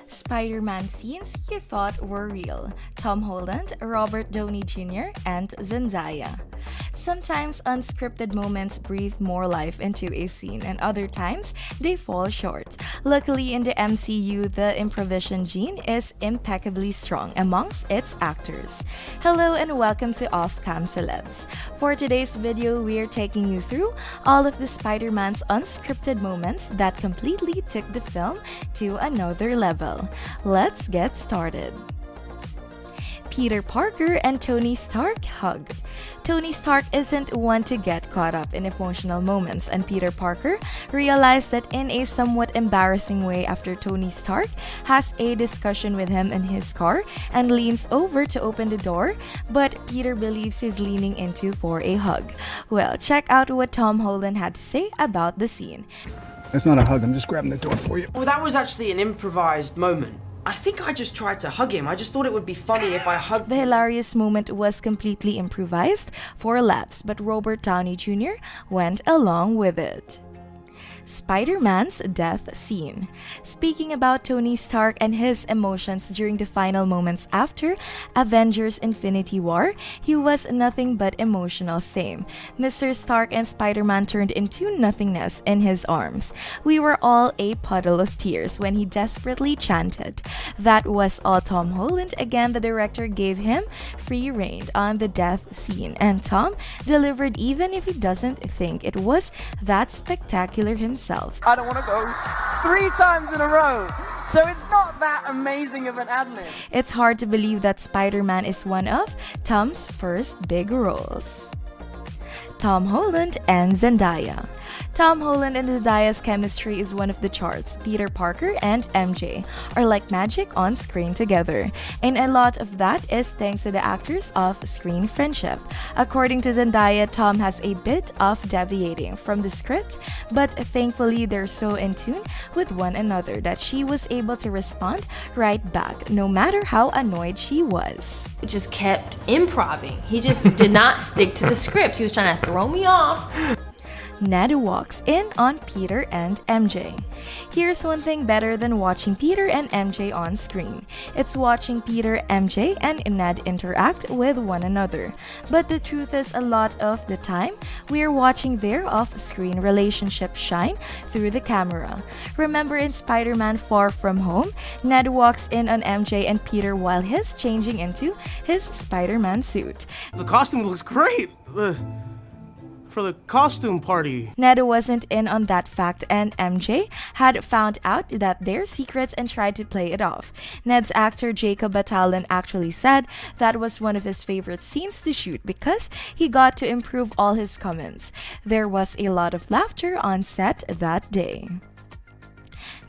Spider-Man scenes you thought were real. Tom Holland, Robert Downey Jr., and Zendaya. Sometimes unscripted moments breathe more life into a scene, and other times they fall short. Luckily, in the MCU, the improvisation gene is impeccably strong amongst its actors. Hello and welcome to Off-Cam Celebs. For today's video, we're taking you through all of the Spider-Man's unscripted moments that completely took the film to another level. Let's get started. Peter Parker and Tony Stark hug. Tony Stark isn't one to get caught up in emotional moments, and Peter Parker realized that in a somewhat embarrassing way after Tony Stark has a discussion with him in his car and leans over to open the door, but Peter believes he's leaning into for a hug. Well, check out what Tom Holland had to say about the scene. It's not a hug, I'm just grabbing the door for you. Well, that was actually an improvised moment. I think I just tried to hug him. I just thought it would be funny if I hugged The him. hilarious moment was completely improvised for laughs, but Robert Downey Jr. went along with it. Spider-Man's death scene. Speaking about Tony Stark and his emotions during the final moments after Avengers Infinity War, he was nothing but emotional. Same. Mr. Stark and Spider-Man turned into nothingness in his arms. We were all a puddle of tears when he desperately chanted. That was all Tom Holland. Again, the director gave him free rein on the death scene, and Tom delivered even if he doesn't think it was that spectacular himself. I don't want to go 3 times in a row. So it's not that amazing of an ad-lib. It's hard to believe that Spider-Man is one of Tom's first big roles. Tom Holland and Zendaya. Tom Holland and Zendaya's chemistry is one of the charts. Peter Parker and MJ are like magic on screen together, and a lot of that is thanks to the actors' off-screen friendship. According to Zendaya, Tom has a bit of deviating from the script, but thankfully they're so in tune with one another that she was able to respond right back, no matter how annoyed she was. Just kept improving. He just did not stick to the script. He was trying to throw me off. Ned Walks In on Peter and MJ. Here's one thing better than watching Peter and MJ on screen. It's watching Peter, MJ, and Ned interact with one another. But the truth is, a lot of the time, we're watching their off-screen relationship shine through the camera. Remember in Spider-Man Far From Home, Ned walks in on MJ and Peter while he's changing into his Spider-Man suit. The costume looks great! For the costume party. Ned wasn't in on that fact, and MJ had found out that their secrets and tried to play it off. Ned's actor Battalion actually said that was one of his favorite scenes to shoot because he got to improve all his comments. There was a lot of laughter on set that day.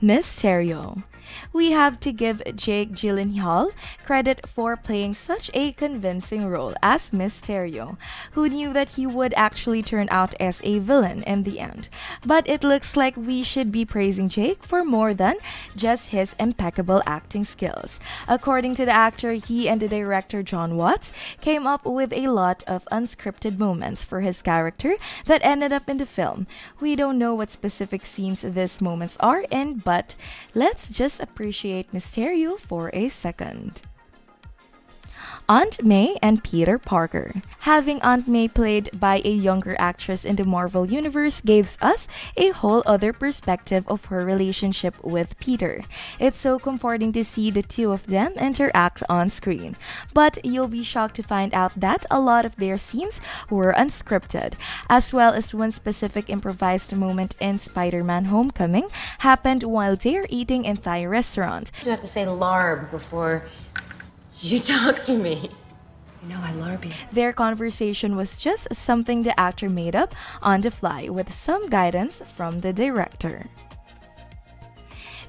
Mysterio. We have to give Jake Gyllenhaal credit for playing such a convincing role as Mysterio. Who knew that he would actually turn out as a villain in the end? But it looks like we should be praising Jake for more than just his impeccable acting skills. According to the actor, he and the director John Watts came up with a lot of unscripted moments for his character that ended up in the film. We don't know what specific scenes these moments are in, but let's just appreciate Mysterio for a second. Aunt May and Peter Parker. Having Aunt May played by a younger actress in the Marvel Universe gives us a whole other perspective of her relationship with Peter. It's so comforting to see the two of them interact on screen. But you'll be shocked to find out that a lot of their scenes were unscripted, as well as one specific improvised moment in Spider-Man Homecoming happened while they're eating in Thai restaurant. You have to say larb before you talk to me. You know I larb you. Their conversation was just something the actor made up on the fly with some guidance from the director.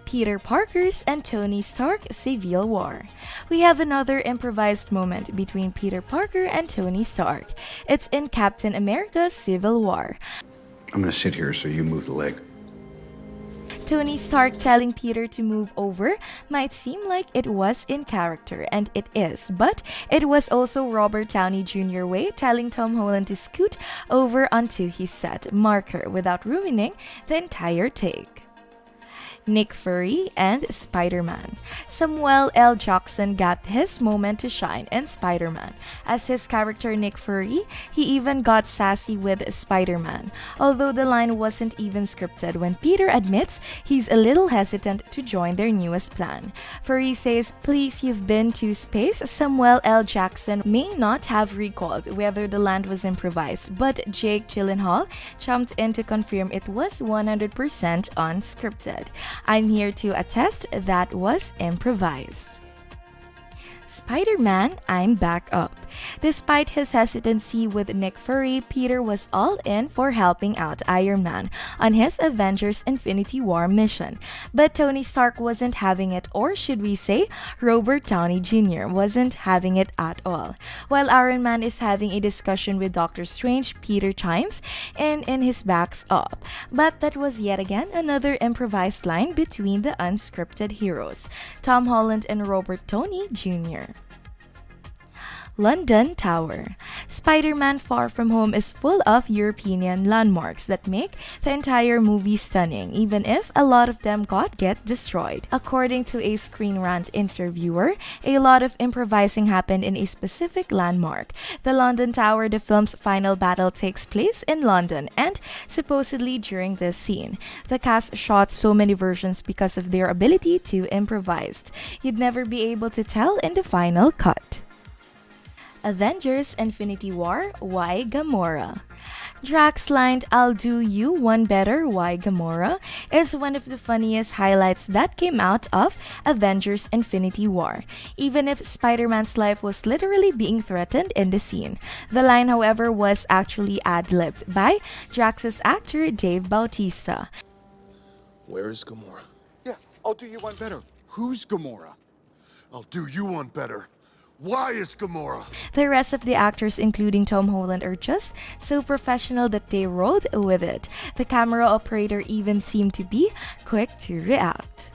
Peter Parker's and Tony Stark Civil War. We have another improvised moment between Peter Parker and Tony Stark. It's in Captain America's Civil War. I'm gonna sit here so you move the leg. Tony Stark telling Peter to move over might seem like it was in character, and it is, but it was also Robert Downey Jr. way telling Tom Holland to scoot over onto his set marker without ruining the entire take. Nick Fury, and Spider-Man. Samuel L. Jackson got his moment to shine in Spider-Man. As his character Nick Fury, he even got sassy with Spider-Man, although the line wasn't even scripted when Peter admits he's a little hesitant to join their newest plan. Fury says, "Please, you've been to space." Samuel L. Jackson may not have recalled whether the line was improvised, but Jake Gyllenhaal jumped in to confirm it was 100% unscripted. I'm here to attest that was improvised. Spider-Man, I'm back up. Despite his hesitancy with Nick Fury, Peter was all in for helping out Iron Man on his Avengers Infinity War mission. But Tony Stark wasn't having it, or should we say, Robert Downey Jr. wasn't having it at all. While Iron Man is having a discussion with Doctor Strange, Peter chimes in his backs up. But that was yet again another improvised line between the unscripted heroes, Tom Holland and Robert Downey Jr. London Tower. Spider-Man Far From Home is full of European landmarks that make the entire movie stunning, even if a lot of them get destroyed. According to a Screen Rant interviewer, a lot of improvising happened in a specific landmark. The London Tower, the film's final battle, takes place in London, and supposedly during this scene, the cast shot so many versions because of their ability to improvise. You'd never be able to tell in the final cut. Avengers Infinity War, Why Gamora? Drax lined "I'll do you one better, why Gamora?" is one of the funniest highlights that came out of Avengers Infinity War, even if Spider-Man's life was literally being threatened in the scene. The line, however, was actually ad-libbed by Drax's actor Dave Bautista. Where is Gamora? Yeah, I'll do you one better. Who's Gamora? I'll do you one better. Why is Gamora? The rest of the actors, including Tom Holland, are just so professional that they rolled with it. The camera operator even seemed to be quick to react.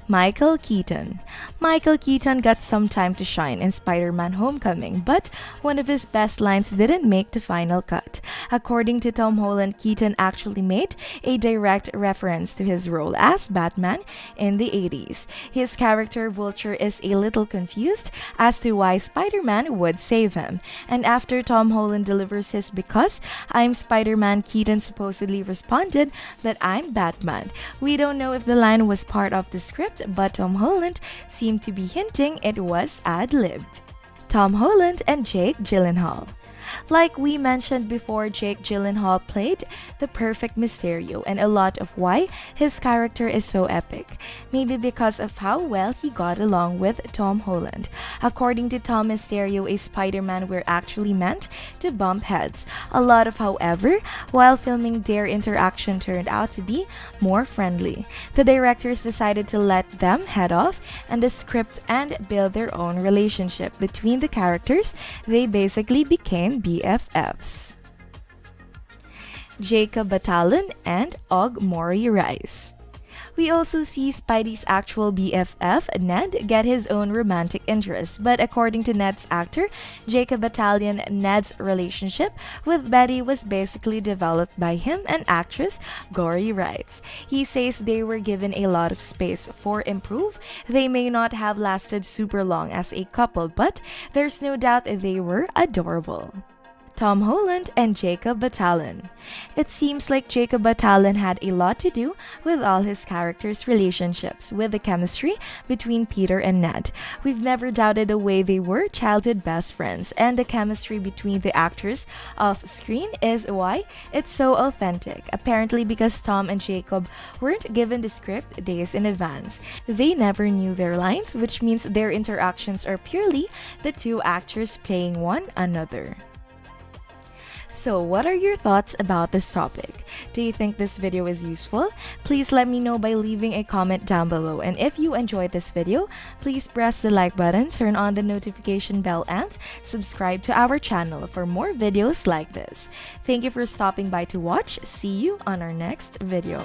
Michael Keaton. Michael Keaton got some time to shine in Spider-Man Homecoming, but one of his best lines didn't make the final cut. According to Tom Holland, Keaton actually made a direct reference to his role as Batman in the 80s. His character Vulture is a little confused as to why Spider-Man would save him. And after Tom Holland delivers his "because I'm Spider-Man," Keaton supposedly responded that "I'm Batman." We don't know if the line was part of the script, but Tom Holland seemed to be hinting it was ad-libbed. Tom Holland and Jake Gyllenhaal. Like we mentioned before, Jake Gyllenhaal played the perfect Mysterio, and a lot of why his character is so epic. Maybe because of how well he got along with Tom Holland. According to Tom, Mysterio and Spider-Man were actually meant to bump heads. A lot of, however, while filming, their interaction turned out to be more friendly. The directors decided to let them head off and the script and build their own relationship between the characters. They basically became BFFs. Jacob Battalion and Morrie Rice. We also see Spidey's actual BFF, Ned, get his own romantic interest, but according to Ned's actor, Jacob Battalion, Ned's relationship with Betty was basically developed by him and actress Morrie Rice. He says they were given a lot of space for improve. They may not have lasted super long as a couple, but there's no doubt they were adorable. Tom Holland and Jacob Battalion. It seems like Jacob Battalion had a lot to do with all his characters' relationships, with the chemistry between Peter and Ned. We've never doubted the way they were childhood best friends, and the chemistry between the actors off screen is why it's so authentic. Apparently because Tom and Jacob weren't given the script days in advance. They never knew their lines, which means their interactions are purely the two actors playing one another. So what are your thoughts about this topic? Do you think this video is useful? Please let me know by leaving a comment down below. And if you enjoyed this video, please press the like button, turn on the notification bell, and subscribe to our channel for more videos like this. Thank you for stopping by to watch. See you on our next video.